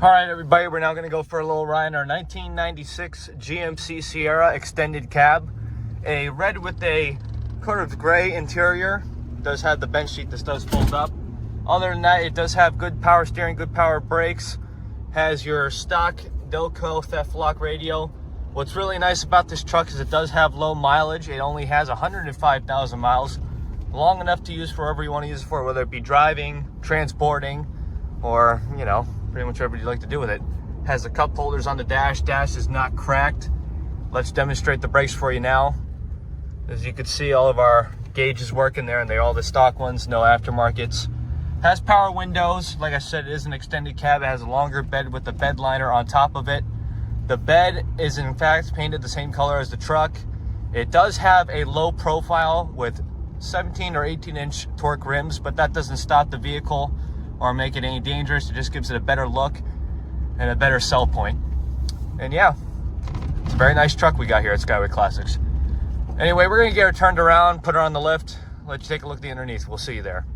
All right, everybody, we're now going to go for a little ride in our 1996 GMC Sierra extended cab. A red with a sort of gray interior. It does have the bench seat. This does fold up. Other than that, it does have good power steering, good power brakes. Has your stock Delco theft lock radio. What's really nice about this truck is it does have low mileage. It only has 105,000 miles. Long enough to use for whatever you want to use it for, whether it be driving, transporting, or, you know, pretty much whatever you'd like to do with it. Has the cup holders on the dash. Dash is not cracked. Let's demonstrate the brakes for you now. As you can see, all of our gauges working there, and they're all the stock ones, no aftermarkets. Has power windows. Like I said, it is an extended cab. It has a longer bed with the bed liner on top of it. The bed is in fact painted the same color as the truck. It does have a low profile with 17 or 18-inch torque rims, but that doesn't stop the vehicle or make it any dangerous. It just gives it a better look and a better sell point. And yeah, it's a very nice truck we got here at Skyway Classics. Anyway, we're gonna get her turned around, put her on the lift, let you take a look at the underneath. We'll see you there.